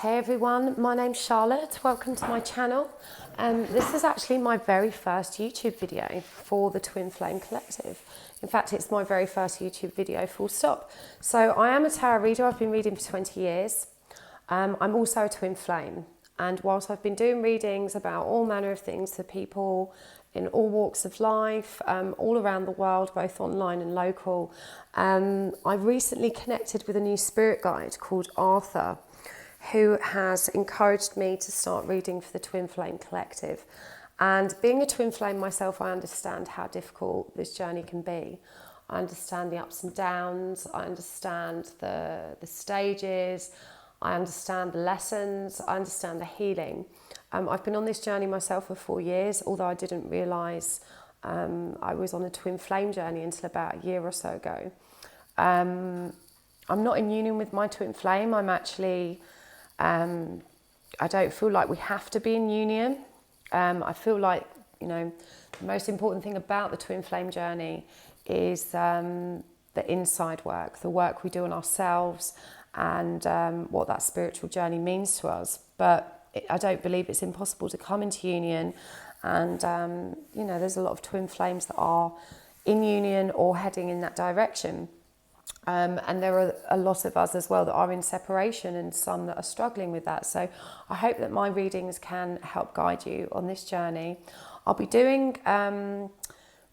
Hey everyone, my name's Charlotte. Welcome to my channel. This is actually my very first YouTube video for the Twin Flame Collective. In fact, it's my very first YouTube video, full stop. So I am a tarot reader. I've been reading for 20 years. I'm also a twin flame. And whilst I've been doing readings about all manner of things for people in all walks of life, all around the world, both online and local, I've recently connected with a new spirit guide called Arthur, who has encouraged me to start reading for the Twin Flame Collective. And being a twin flame myself, I understand how difficult this journey can be. I understand the ups and downs, I understand the stages, I understand the lessons, I understand the healing. I've been on this journey myself for 4 years, although I didn't realise I was on a twin flame journey until about a year or so ago. I'm not in union with my twin flame. I'm actually... I don't feel like we have to be in union. I feel like, you know, the most important thing about the twin flame journey is the inside work, the work we do on ourselves, and what that spiritual journey means to us. But I don't believe it's impossible to come into union. And, you know, there's a lot of twin flames that are in union or heading in that direction. And there are a lot of us as well that are in separation, and some that are struggling with that. So I hope that my readings can help guide you on this journey. I'll be doing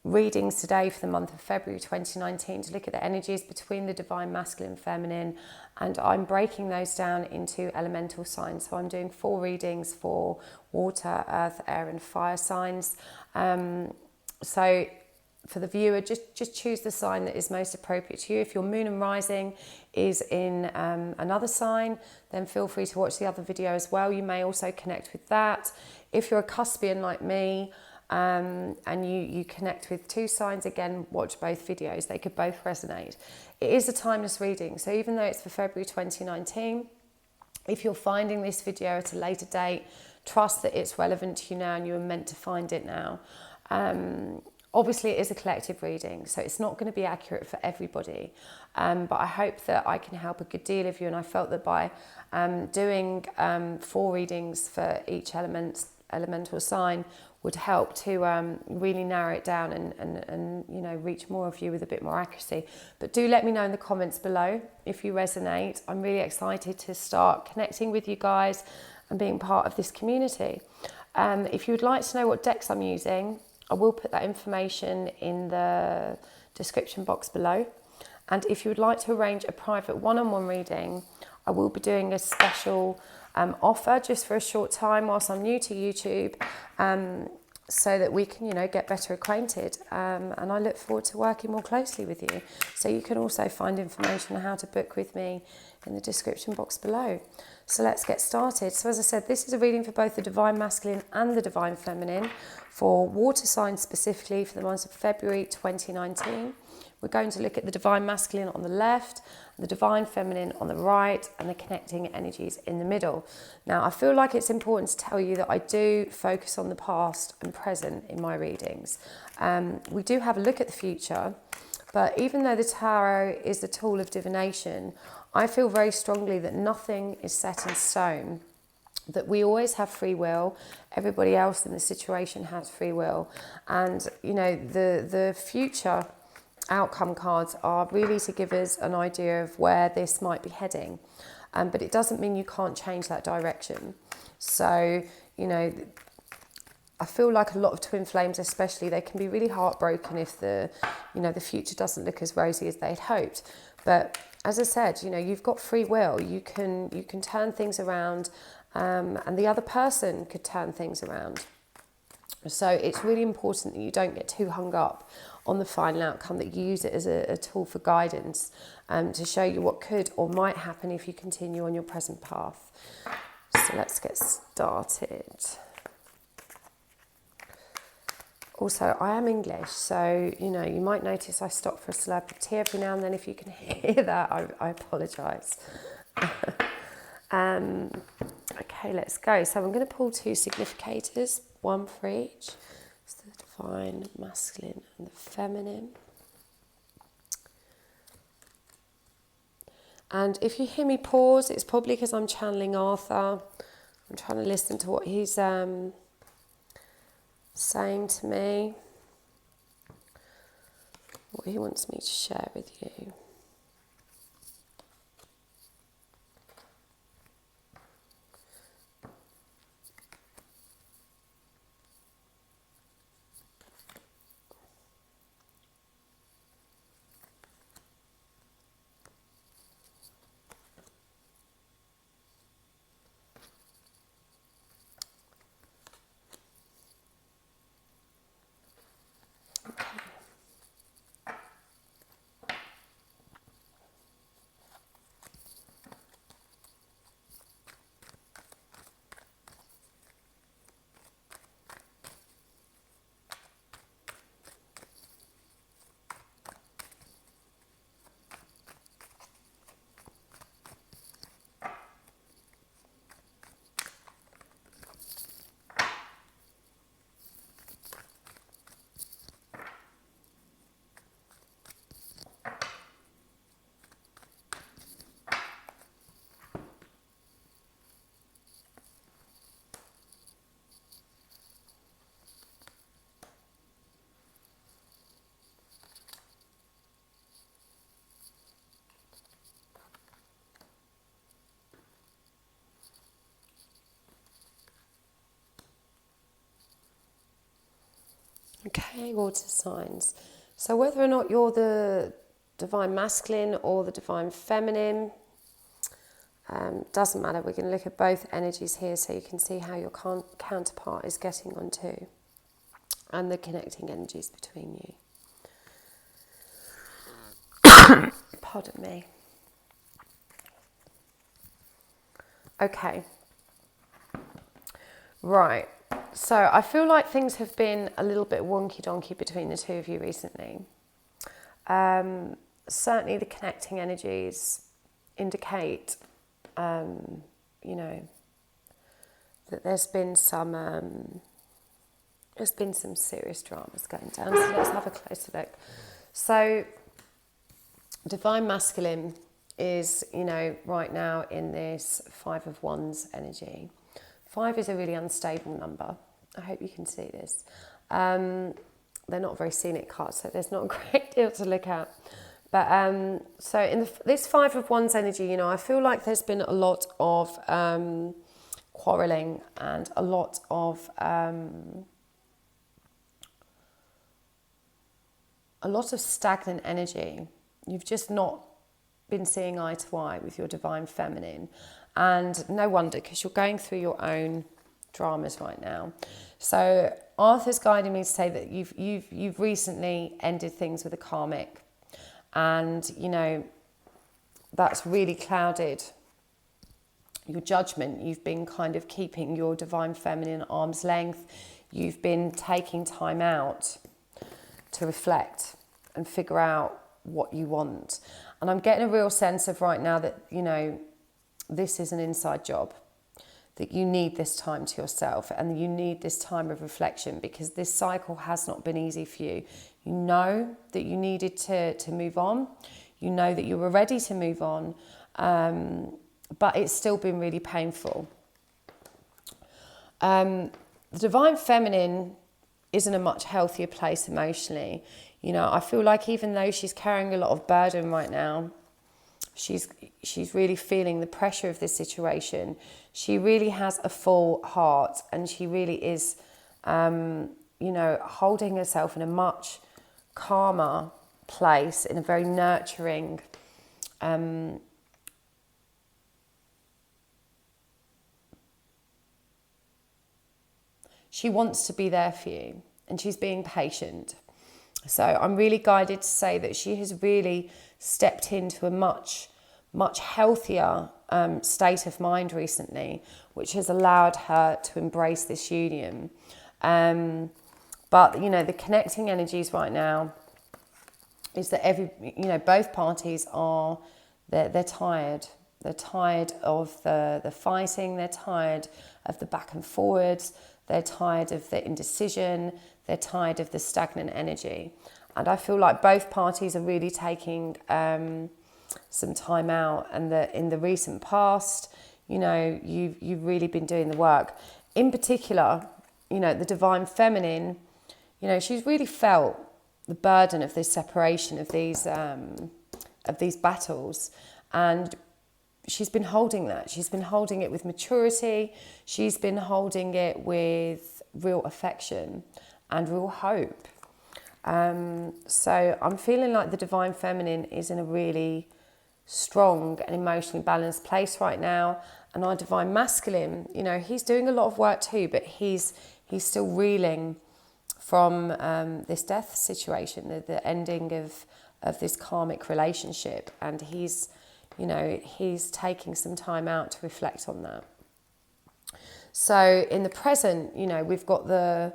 readings today for the month of February 2019 to look at the energies between the divine masculine and feminine, and I'm breaking those down into elemental signs. So I'm doing 4 readings for water, earth, air and fire signs. So for the viewer, just choose the sign that is most appropriate to you. If your moon and rising is in another sign, then feel free to watch the other video as well. You may also connect with that. If you're a cuspian like me, and you connect with 2 signs, again, watch both videos. They could both resonate. It is a timeless reading. So even though it's for February 2019, if you're finding this video at a later date, trust that it's relevant to you now and you were meant to find it now. Obviously, it is a collective reading, so it's not going to be accurate for everybody. But I hope that I can help a good deal of you. And I felt that by doing 4 readings for each elemental sign would help to really narrow it down and you know, reach more of you with a bit more accuracy. But do let me know in the comments below if you resonate. I'm really excited to start connecting with you guys and being part of this community. If you would like to know what decks I'm using, I will put that information in the description box below. And if you would like to arrange a private one-on-one reading, I will be doing a special offer just for a short time whilst I'm new to YouTube, so that we can, you know, get better acquainted. And I look forward to working more closely with you. So you can also find information on how to book with me in the description box below. So let's get started. So as I said, this is a reading for both the divine masculine and the divine feminine, for water signs specifically for the month of February 2019. We're going to look at the divine masculine on the left, the divine feminine on the right, and the connecting energies in the middle. Now, I feel like it's important to tell you that I do focus on the past and present in my readings. We do have a look at the future, but even though the tarot is a tool of divination, I feel very strongly that nothing is set in stone, that we always have free will. Everybody else in the situation has free will. And, you know, the future outcome cards are really to give us an idea of where this might be heading. But it doesn't mean you can't change that direction. So, you know, I feel like a lot of twin flames especially, they can be really heartbroken if the future doesn't look as rosy as they'd hoped. But as I said, you know, you've got free will. You can turn things around, and the other person could turn things around. So it's really important that you don't get too hung up on the final outcome, that you use it as a tool for guidance, to show you what could or might happen if you continue on your present path. So let's get started. Also, I am English, so, you know, you might notice I stop for a celebrity every now and then. If you can hear that, I apologise. Okay, let's go. So I'm going to pull 2 significators, 1 for each. It's the divine masculine and the feminine. And if you hear me pause, it's probably because I'm channeling Arthur. I'm trying to listen to what he's saying to me, what he wants me to share with you. Okay, water signs. So whether or not you're the divine masculine or the divine feminine, doesn't matter. We're going to look at both energies here so you can see how your counterpart is getting on too, and the connecting energies between you. Pardon me. Okay. Right. So I feel like things have been a little bit wonky-donkey between the two of you recently. Certainly the connecting energies indicate, you know, that there's been some serious dramas going down. So let's have a closer look. So divine masculine is, you know, right now in this 5 of Wands energy. 5 is a really unstable number. I hope you can see this. They're not very scenic cards, so there's not a great deal to look at. But so in this 5 of Wands energy, you know, I feel like there's been a lot of quarrelling and a lot of stagnant energy. You've just not been seeing eye to eye with your divine feminine. And no wonder, because you're going through your own dramas right now. So Arthur's guiding me to say that you've recently ended things with a karmic, and you know that's really clouded your judgment. You've been kind of keeping your divine feminine at arm's length. You've been taking time out to reflect and figure out what you want. And I'm getting a real sense of right now that, you know, this is an inside job, that you need this time to yourself and you need this time of reflection, because this cycle has not been easy for you. You know that you needed to move on. You know that you were ready to move on, but it's still been really painful. The divine feminine is in a much healthier place emotionally. You know, I feel like even though she's carrying a lot of burden right now, she's really feeling the pressure of this situation. She really has a full heart, and she really is, you know, holding herself in a much calmer place, in a very nurturing, she wants to be there for you, and she's being patient. So I'm really guided to say that she has really stepped into a much healthier state of mind recently, which has allowed her to embrace this union. But, you know, the connecting energies right now is that both parties are, they're tired. They're tired of the fighting. They're tired of the back and forwards. They're tired of the indecision. They're tired of the stagnant energy. And I feel like both parties are really taking some time out, and that in the recent past, you know, you've really been doing the work. In particular, you know, the divine feminine, you know, she's really felt the burden of this separation, of these battles, and she's been holding that. She's been holding it with maturity. She's been holding it with real affection and real hope. So I'm feeling like the divine feminine is in a really strong and emotionally balanced place right now. And our divine masculine, you know, he's doing a lot of work too, but he's still reeling from this death situation, the ending of this karmic relationship. And he's, you know, he's taking some time out to reflect on that. So in the present, you know, we've got the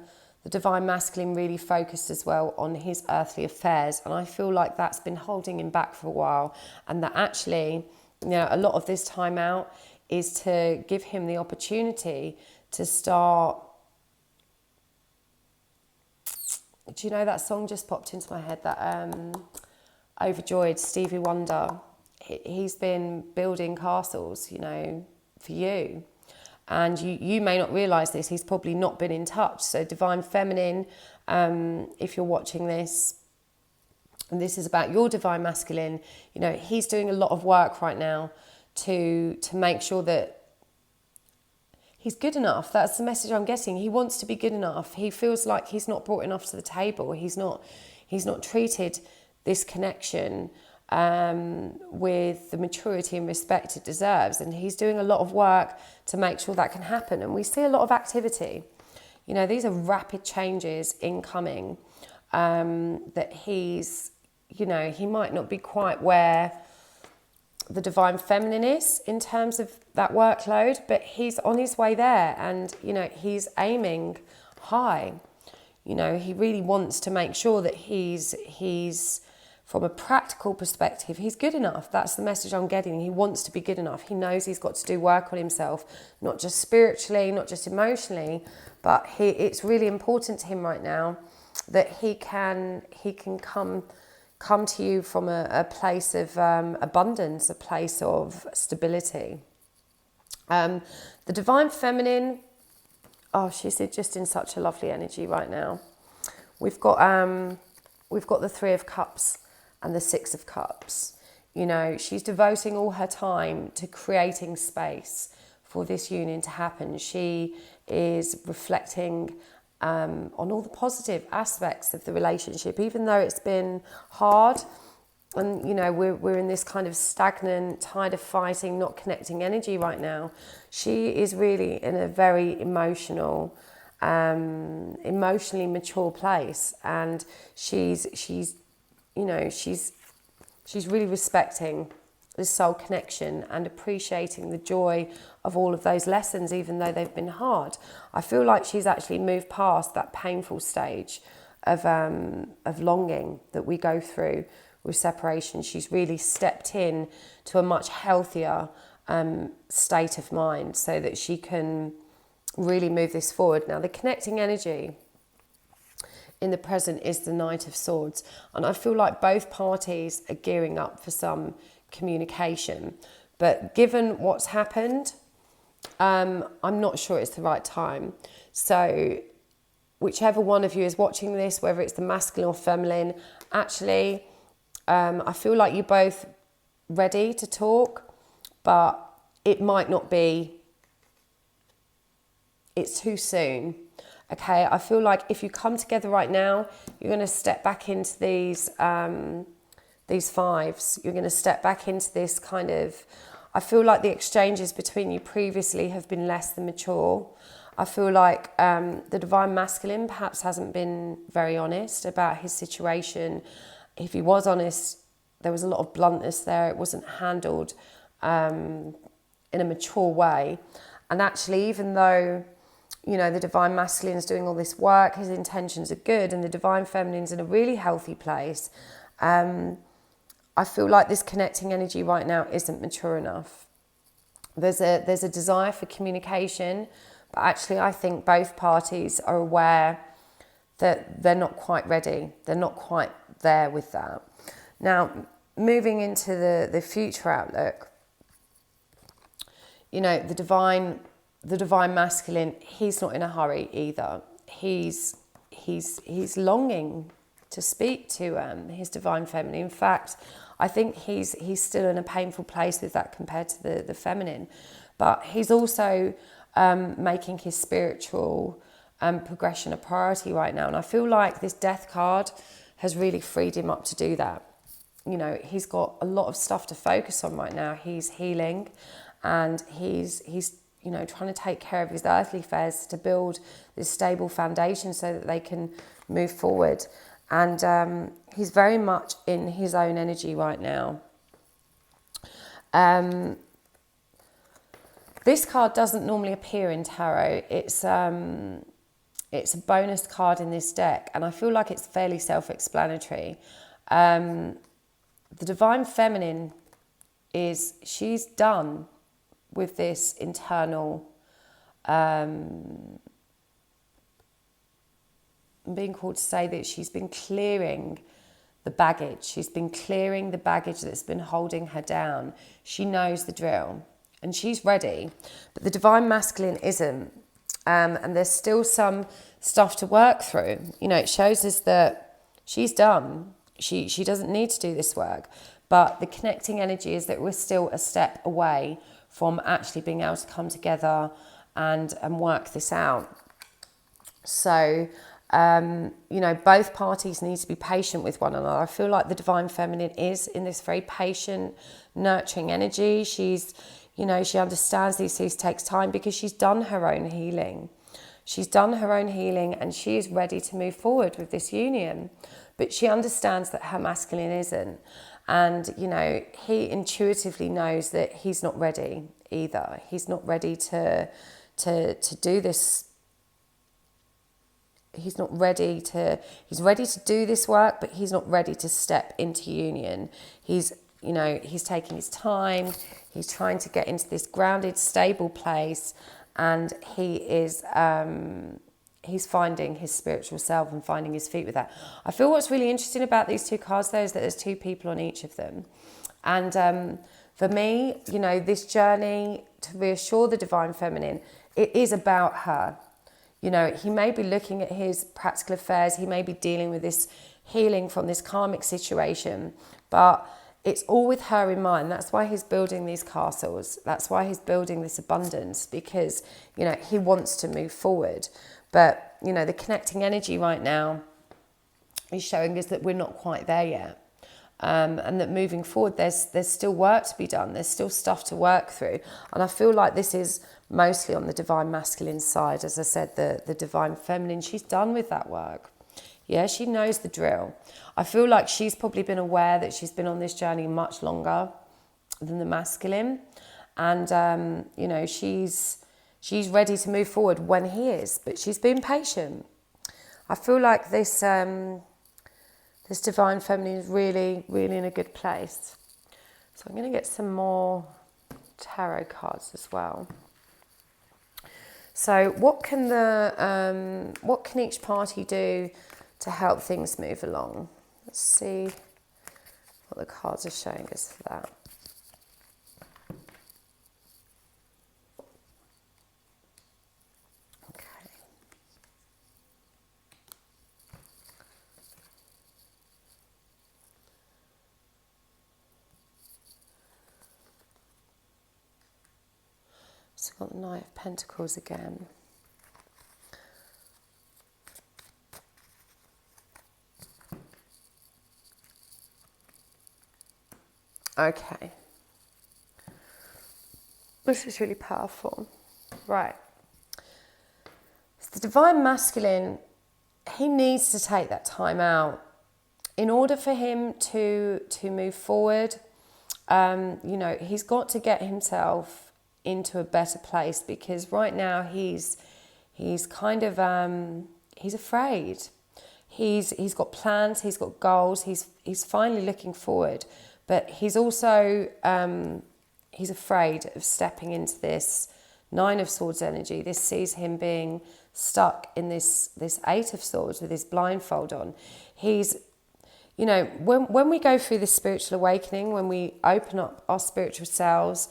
divine masculine really focused as well on his earthly affairs. And I feel like that's been holding him back for a while. And that actually, you know, a lot of this time out is to give him the opportunity to start. Do you know that song just popped into my head, that Overjoyed, Stevie Wonder? He's been building castles, you know, for you. And you may not realise this, he's probably not been in touch. So divine feminine, if you're watching this, and this is about your divine masculine, you know, he's doing a lot of work right now to make sure that he's good enough. That's the message I'm getting. He wants to be good enough. He feels like he's not brought enough to the table. He's not treated this connection with the maturity and respect it deserves. And he's doing a lot of work to make sure that can happen. And we see a lot of activity. You know, these are rapid changes incoming, that he's, you know, he might not be quite where the divine feminine is in terms of that workload, but he's on his way there. And, you know, he's aiming high. You know, he really wants to make sure that he's from a practical perspective, he's good enough. That's the message I'm getting. He wants to be good enough. He knows he's got to do work on himself, not just spiritually, not just emotionally, but it's really important to him right now that he can come to you from a place of abundance, a place of stability. The divine feminine, oh, she's just in such a lovely energy right now. We've got the Three of Cups and the Six of Cups. You know, she's devoting all her time to creating space for this union to happen. She is reflecting on all the positive aspects of the relationship, even though it's been hard. And, you know, we're in this kind of stagnant, tired of fighting, not connecting energy right now. She is really in a very emotionally mature place. And she's you know, she's really respecting the soul connection and appreciating the joy of all of those lessons, even though they've been hard. I feel like she's actually moved past that painful stage of longing that we go through with separation. She's really stepped in to a much healthier state of mind so that she can really move this forward. Now, the connecting energy in the present is the Knight of Swords. And I feel like both parties are gearing up for some communication. But given what's happened, I'm not sure it's the right time. So whichever one of you is watching this, whether it's the masculine or feminine, actually, I feel like you're both ready to talk, but it might not be, it's too soon. Okay, I feel like if you come together right now, you're going to step back into these fives. You're going to step back into this kind of, I feel like the exchanges between you previously have been less than mature. I feel like the divine masculine perhaps hasn't been very honest about his situation. If he was honest, there was a lot of bluntness there. It wasn't handled in a mature way. And actually, even though, you know, the divine masculine is doing all this work, his intentions are good, and the divine feminine's in a really healthy place, I feel like this connecting energy right now isn't mature enough. There's a desire for communication, but actually I think both parties are aware that they're not quite ready. They're not quite there with that. Now, moving into the future outlook, you know, the divine masculine, he's not in a hurry either. He's longing to speak to his divine feminine. In fact, I think he's still in a painful place with that compared to the feminine. But he's also making his spiritual progression a priority right now. And I feel like this death card has really freed him up to do that. You know, he's got a lot of stuff to focus on right now. He's healing, and he's you know, trying to take care of his earthly affairs to build this stable foundation so that they can move forward. And he's very much in his own energy right now. This card doesn't normally appear in tarot. It's a bonus card in this deck, and I feel like it's fairly self-explanatory. The divine feminine she's done with this internal, I'm being called to say that she's been clearing the baggage. She's been clearing the baggage that's been holding her down. She knows the drill and she's ready, but the divine masculine isn't. And there's still some stuff to work through. You know, it shows us that she's done. She doesn't need to do this work, but the connecting energy is that we're still a step away from actually being able to come together and work this out. So, you know, both parties need to be patient with one another. I feel like the divine feminine is in this very patient, nurturing energy. She's, you know, she understands these things takes time because she's done her own healing. She's done her own healing and she is ready to move forward with this union. But she understands that her masculine isn't. And, you know, he intuitively knows that he's not ready either. He's not ready to do this. He's ready to do this work, but he's not ready to step into union. He's taking his time. He's trying to get into this grounded, stable place, and he's finding his spiritual self and finding his feet with that. I feel what's really interesting about these two cards, though, is that there's two people on each of them. And for me, you know, this journey to reassure the divine feminine, it is about her. You know, he may be looking at his practical affairs. He may be dealing with this healing from this karmic situation, but it's all with her in mind. That's why he's building these castles. That's why he's building this abundance, because, you know, he wants to move forward. But, you know, the connecting energy right now is showing us that we're not quite there yet. And that moving forward, there's still work to be done. There's still stuff to work through. And I feel like this is mostly on the divine masculine side. As I said, the divine feminine, she's done with that work. Yeah, she knows the drill. I feel like she's probably been aware that she's been on this journey much longer than the masculine. And, you know, she's ready to move forward when he is, but she's been patient. I feel like this divine feminine is really, really in a good place. So I'm going to get some more tarot cards as well. So what can each party do to help things move along? Let's see what the cards are showing us for that. So we've got the Knight of Pentacles again. Okay. This is really powerful. Right. So the divine masculine, he needs to take that time out in order for him to move forward. You know, he's got to get himself into a better place, because right now he's kind of he's afraid. He's got plans, he's got goals, he's finally looking forward, but he's also he's afraid of stepping into this Nine of Swords energy. This sees him being stuck in this Eight of Swords with his blindfold on. He's you know, when we go through this spiritual awakening, when we open up our spiritual selves,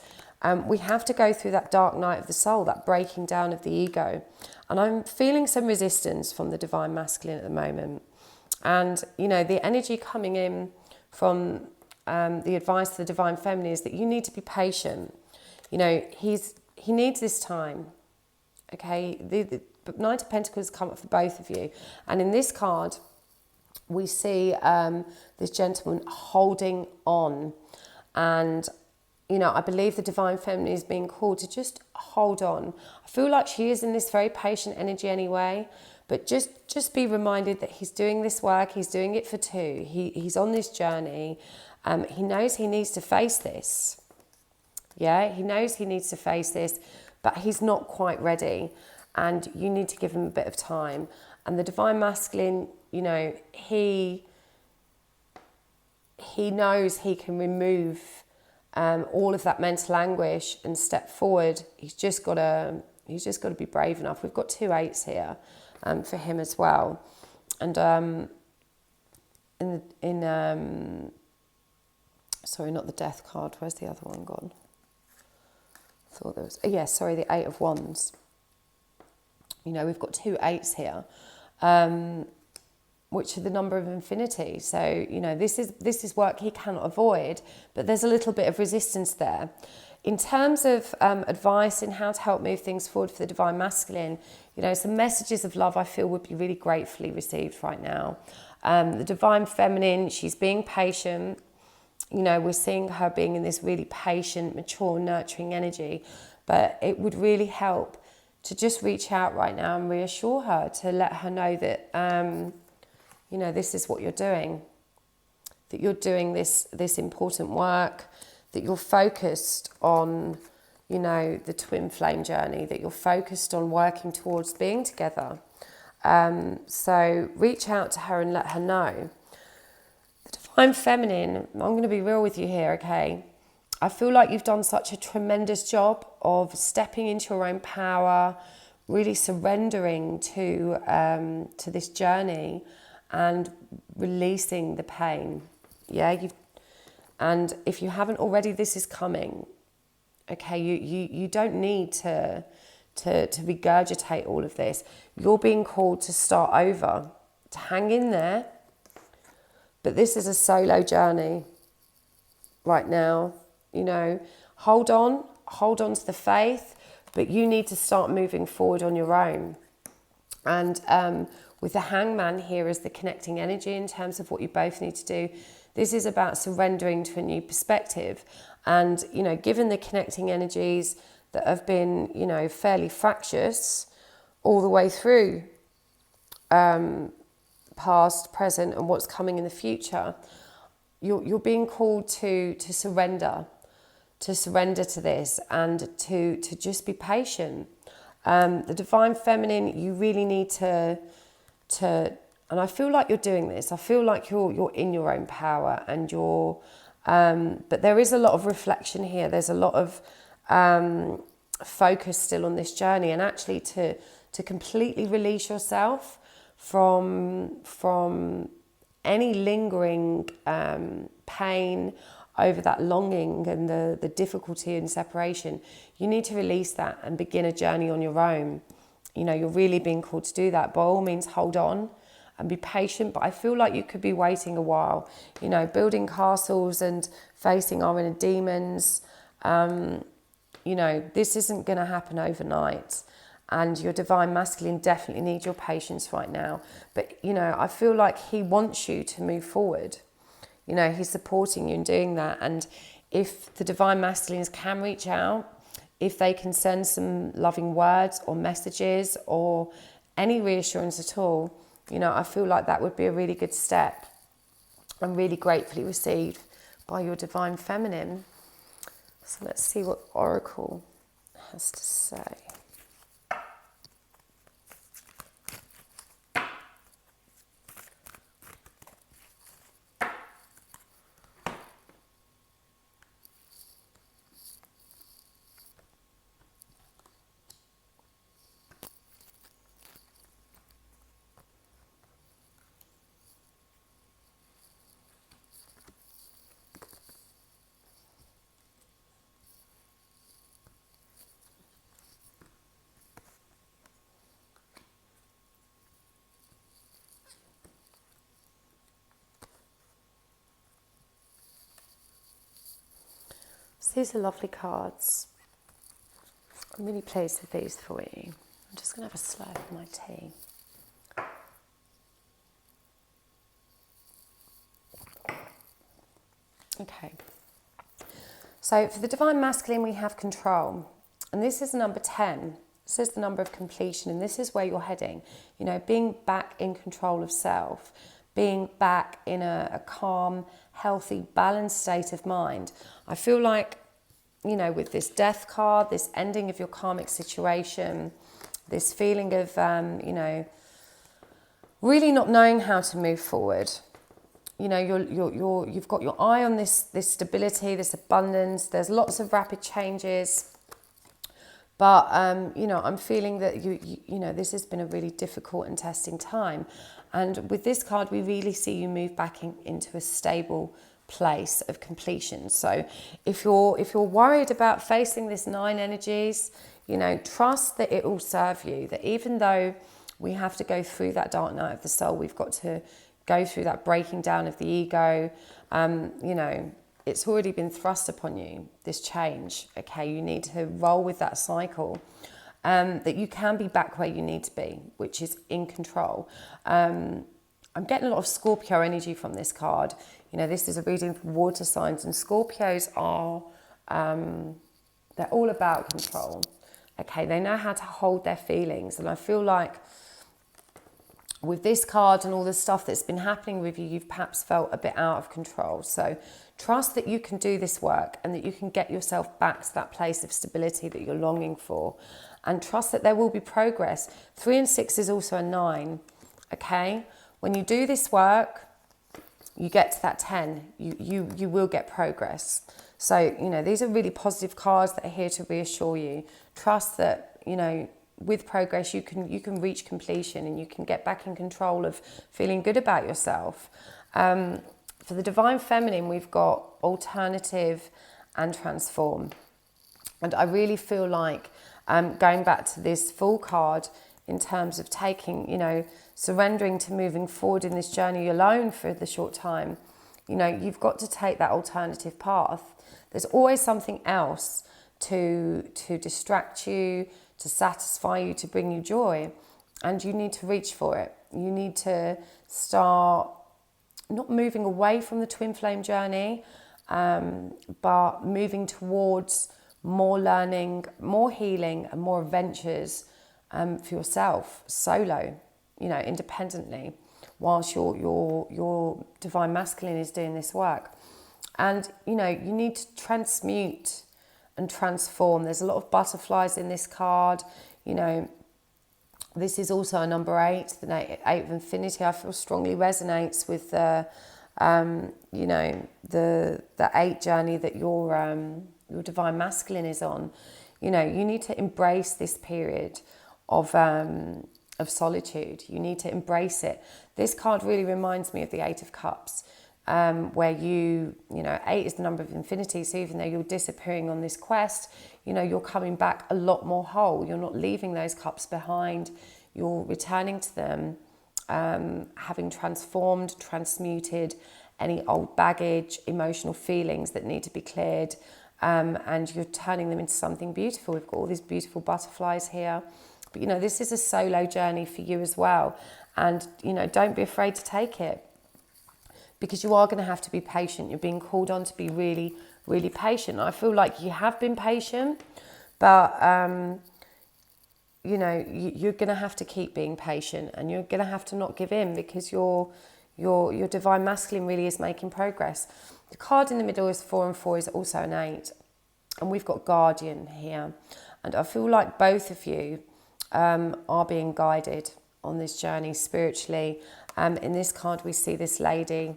we have to go through that dark night of the soul, that breaking down of the ego. And I'm feeling some resistance from the divine masculine at the moment. And, you know, the energy coming in from the advice to the divine feminine is that you need to be patient. You know, he needs this time. Okay, the Knight of Pentacles come up for both of you. And in this card, we see this gentleman holding on. And, you know, I believe the divine feminine is being called to just hold on. I feel like she is in this very patient energy anyway. But just be reminded that he's doing this work. He's doing it for two. He's on this journey. He knows he needs to face this. Yeah, he knows he needs to face this, but he's not quite ready. And you need to give him a bit of time. And the divine masculine, you know, he knows he can remove all of that mental anguish and step forward. He's just got to be brave enough. We've got 2 8s here for him as well. And sorry, not the death card. Where's the other one gone? I thought there was, the 8 of Wands. You know, we've got 2 8s here, which are the number of infinity. So, you know, this is work he cannot avoid, but there's a little bit of resistance there. In terms of advice in how to help move things forward for the divine masculine, you know, some messages of love I feel would be really gratefully received right now. The divine feminine, she's being patient. You know, we're seeing her being in this really patient, mature, nurturing energy, but it would really help to just reach out right now and reassure her, to let her know that, you know, this is what you're doing, that you're doing this important work, that you're focused on, you know, the twin flame journey, that you're focused on working towards being together. So reach out to her and let her know. The divine feminine, I'm going to be real with you here, okay? I feel like you've done such a tremendous job of stepping into your own power, really surrendering to this journey and releasing the pain. Yeah, and if you haven't already, this is coming. Okay, you don't need to regurgitate all of this. You're being called to start over, to hang in there. But this is a solo journey right now. You know, hold on to the faith, but you need to start moving forward on your own. And with the hangman here as the connecting energy in terms of what you both need to do, this is about surrendering to a new perspective. And, you know, given the connecting energies that have been, you know, fairly fractious all the way through past, present, and what's coming in the future, you're being called to surrender. To surrender to this and to just be patient. The divine feminine, you really need to, and I feel like you're doing this. I feel like you're in your own power, and but there is a lot of reflection here. There's a lot of focus still on this journey, and actually to completely release yourself from any lingering pain over that longing and the difficulty in separation. You need to release that and begin a journey on your own. You know, you're really being called to do that. By all means, hold on and be patient, but I feel like you could be waiting a while. You know, building castles and facing our inner demons. You know, this isn't going to happen overnight. And your divine masculine definitely needs your patience right now. But, you know, I feel like he wants you to move forward. You know, he's supporting you in doing that. And if the divine masculines can reach out, if they can send some loving words or messages or any reassurance at all, you know, I feel like that would be a really good step and really gratefully received by your divine feminine. So let's see what Oracle has to say. So these are lovely cards. I'm really pleased with these for you. I'm just going to have a slurp of my tea. Okay. So for the Divine Masculine, we have control. And this is number 10. This is the number of completion. And this is where you're heading. You know, being back in control of self. Being back in a calm, healthy, balanced state of mind. I feel like, you know, with this death card, this ending of your karmic situation, this feeling of, you know, really not knowing how to move forward. You know, you've got your eye on this stability, this abundance. There's lots of rapid changes, but you know, I'm feeling that you know, this has been a really difficult and testing time. And with this card, we really see you move back into a stable place of completion. So if you're worried about facing this 9 energies, you know, trust that it will serve you. That even though we have to go through that dark night of the soul, we've got to go through that breaking down of the ego. You know, it's already been thrust upon you, this change. Okay, you need to roll with that cycle. That you can be back where you need to be, which is in control. I'm getting a lot of Scorpio energy from this card. You know, this is a reading for water signs, and Scorpios are, they're all about control. Okay, they know how to hold their feelings. And I feel like with this card and all the stuff that's been happening with you, you've perhaps felt a bit out of control. So trust that you can do this work and that you can get yourself back to that place of stability that you're longing for. And trust that there will be progress. 3 and 6 is also a 9, okay? When you do this work, you get to that 10, you will get progress. So, you know, these are really positive cards that are here to reassure you. Trust that, you know, with progress, you can reach completion and you can get back in control of feeling good about yourself. For the Divine Feminine, we've got alternative and transform. And I really feel like going back to this Fool card in terms of taking, you know, surrendering to moving forward in this journey alone for the short time, you know, you've got to take that alternative path. There's always something else to distract you, to satisfy you, to bring you joy. And you need to reach for it. You need to start not moving away from the twin flame journey, but moving towards more learning, more healing, and more adventures for yourself, solo, you know, independently, whilst your Divine Masculine is doing this work. And, you know, you need to transmute and transform. There's a lot of butterflies in this card. You know, this is also a number 8, the 8 of Infinity. I feel strongly resonates with the, you know, the 8 journey that your Divine Masculine is on. You know, you need to embrace this period of solitude. You need to embrace it. This card really reminds me of the 8 of Cups. Where you know, 8 is the number of infinity. So even though you're disappearing on this quest, you know, you're coming back a lot more whole. You're not leaving those cups behind. You're returning to them, having transformed, transmuted any old baggage, emotional feelings that need to be cleared. And you're turning them into something beautiful. We've got all these beautiful butterflies here. But, you know, this is a solo journey for you as well. And, you know, don't be afraid to take it. Because you are going to have to be patient. You're being called on to be really, really patient. I feel like you have been patient, but, you know, you're going to have to keep being patient, and you're going to have to not give in, because your Divine Masculine really is making progress. The card in the middle is 4 and 4 is also an 8. And we've got Guardian here. And I feel like both of you are being guided on this journey spiritually. In this card, we see this lady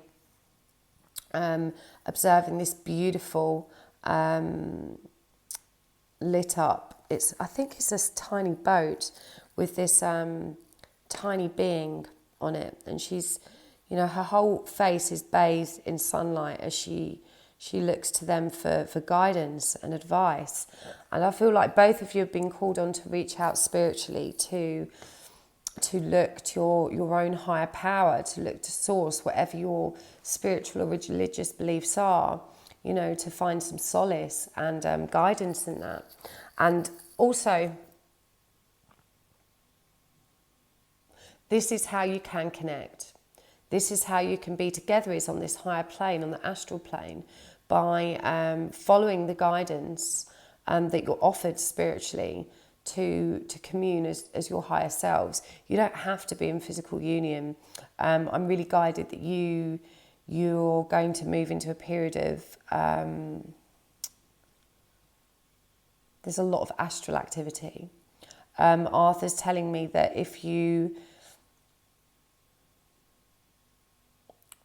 observing this beautiful lit up, I think it's this tiny boat with this tiny being on it, and she's, you know, her whole face is bathed in sunlight as she looks to them for guidance and advice. And I feel like both of you have been called on to reach out spiritually, to look to your own higher power, to look to source, whatever your spiritual or religious beliefs are. you know, to find some solace and guidance in that. And also, this is how you can connect. This is how you can be together, is on this higher plane, on the astral plane, by following the guidance that you're offered spiritually to commune as your higher selves. You don't have to be in physical union. I'm really guided that you're going to move into a period of, there's a lot of astral activity. Arthur's telling me that if you,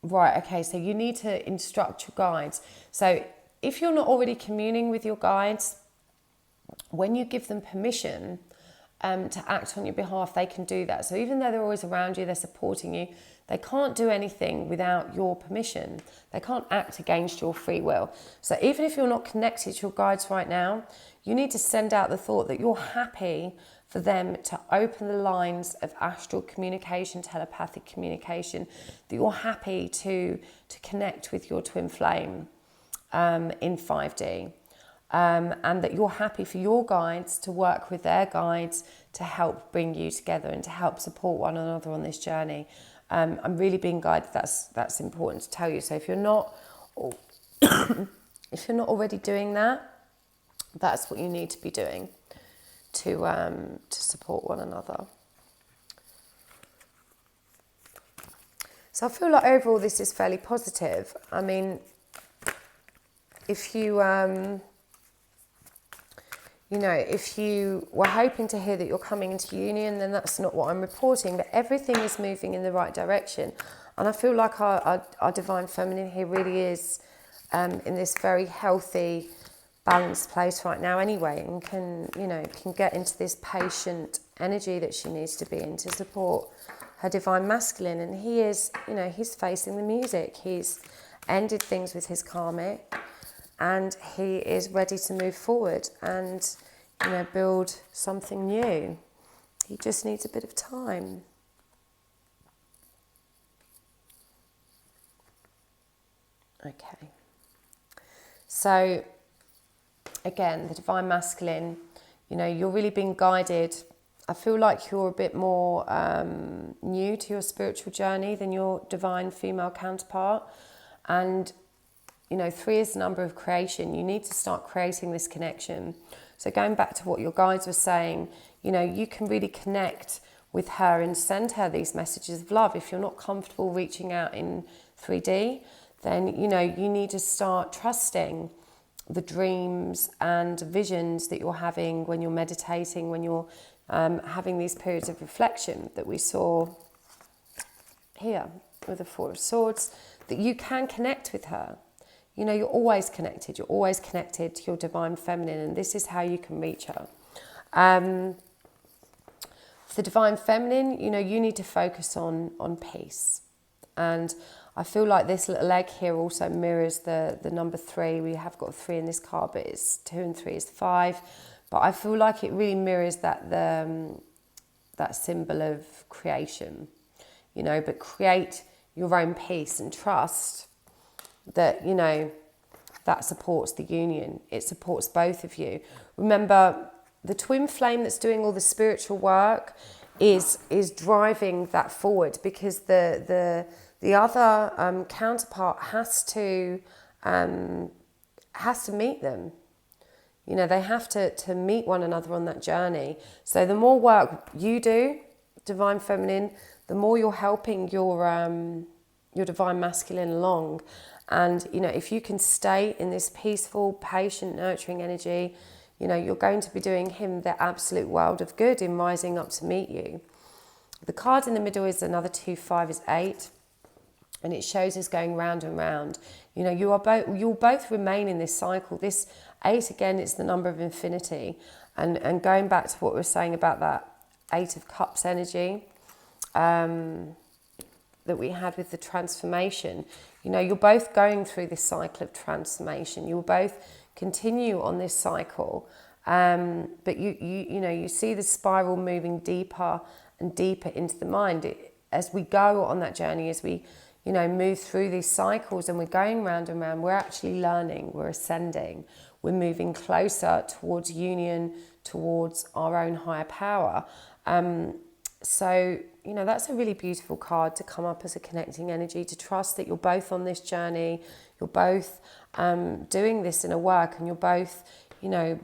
right, okay, so you need to instruct your guides. So if you're not already communing with your guides, when you give them permission to act on your behalf, they can do that. So even though they're always around you, they're supporting you, they can't do anything without your permission. They can't act against your free will. So even if you're not connected to your guides right now, you need to send out the thought that you're happy for them to open the lines of astral communication, telepathic communication, that you're happy to connect with your twin flame in 5D. And that you're happy for your guides to work with their guides to help bring you together and to help support one another on this journey. I'm really being guided. That's important to tell you. So if you're not, if you're not already doing that, that's what you need to be doing to support one another. So I feel like overall this is fairly positive. I mean, if you you know, if you were hoping to hear that you're coming into union, then that's not what I'm reporting, but everything is moving in the right direction. And I feel like our divine feminine here really is in this very healthy, balanced place right now anyway, and can get into this patient energy that she needs to be in to support her divine masculine. And he is, you know, he's facing the music. He's ended things with his karmic, and he is ready to move forward and, you know, build something new. He just needs a bit of time. Okay. So, again, the divine masculine, you know, you're really being guided. I feel like you're a bit more new to your spiritual journey than your divine female counterpart. And you know, 3 is the number of creation. You need to start creating this connection. So going back to what your guides were saying, you know, you can really connect with her and send her these messages of love. If you're not comfortable reaching out in 3D, then, you know, you need to start trusting the dreams and visions that you're having when you're meditating, when you're having these periods of reflection that we saw here with the 4 of Swords, that you can connect with her. You know, you're always connected. You're always connected to your divine feminine, and this is how you can reach her. For the divine feminine, you know, you need to focus on peace. And I feel like this little egg here also mirrors the number 3. We have got 3 in this card, but it's 2 and 3 is 5. But I feel like it really mirrors that symbol of creation. You know, but create your own peace and trust that, you know, that supports the union. It supports both of you. Remember, the twin flame that's doing all the spiritual work is driving that forward, because the other counterpart has to meet them. You know, they have to meet one another on that journey. So the more work you do, divine feminine, the more you're helping your divine masculine along. And, you know, if you can stay in this peaceful, patient, nurturing energy, you know, you're going to be doing him the absolute world of good in rising up to meet you. The card in the middle is another 2, 5 is 8. And it shows us going round and round. You know, you'll both remain in this cycle. This 8, again, is the number of infinity. And going back to what we were saying about that 8 of Cups energy, that we had with the transformation. You know, you're both going through this cycle of transformation. You'll both continue on this cycle, but you know, you see the spiral moving deeper and deeper into the mind as we go on that journey, as we, you know, move through these cycles and we're going round and round, we're actually learning, we're ascending, we're moving closer towards union, towards our own higher power. So, you know, that's a really beautiful card to come up as a connecting energy, to trust that you're both on this journey, you're both doing this inner work, and you're both, you know,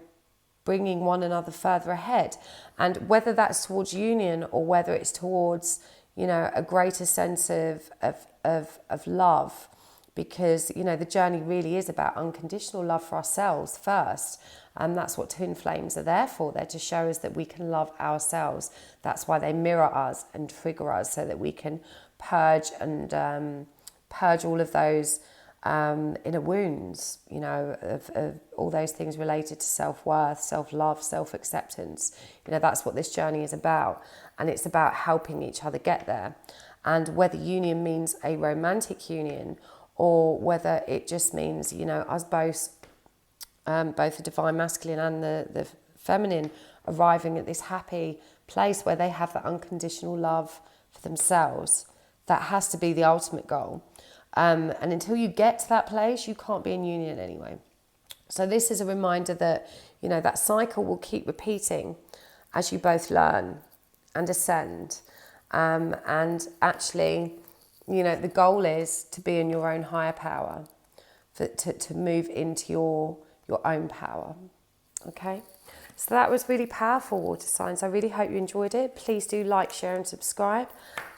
bringing one another further ahead. And whether that's towards union or whether it's towards, you know, a greater sense of love, because, you know, the journey really is about unconditional love for ourselves first. And that's what twin flames are there for. They're to show us that we can love ourselves. That's why they mirror us and trigger us, so that we can purge and purge all of those inner wounds, you know, of all those things related to self-worth, self-love, self-acceptance. You know, that's what this journey is about. And it's about helping each other get there. And whether union means a romantic union, or whether it just means, you know, us both the divine masculine and the feminine arriving at this happy place where they have that unconditional love for themselves, that has to be the ultimate goal. And until you get to that place, you can't be in union anyway. So this is a reminder that, you know, that cycle will keep repeating as you both learn and ascend. And actually, you know, the goal is to be in your own higher power, to move into your own power. Okay, so that was really powerful, water signs. I really hope you enjoyed it. Please do like, share and subscribe,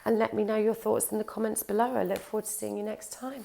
and let me know your thoughts in the comments below. I look forward to seeing you next time.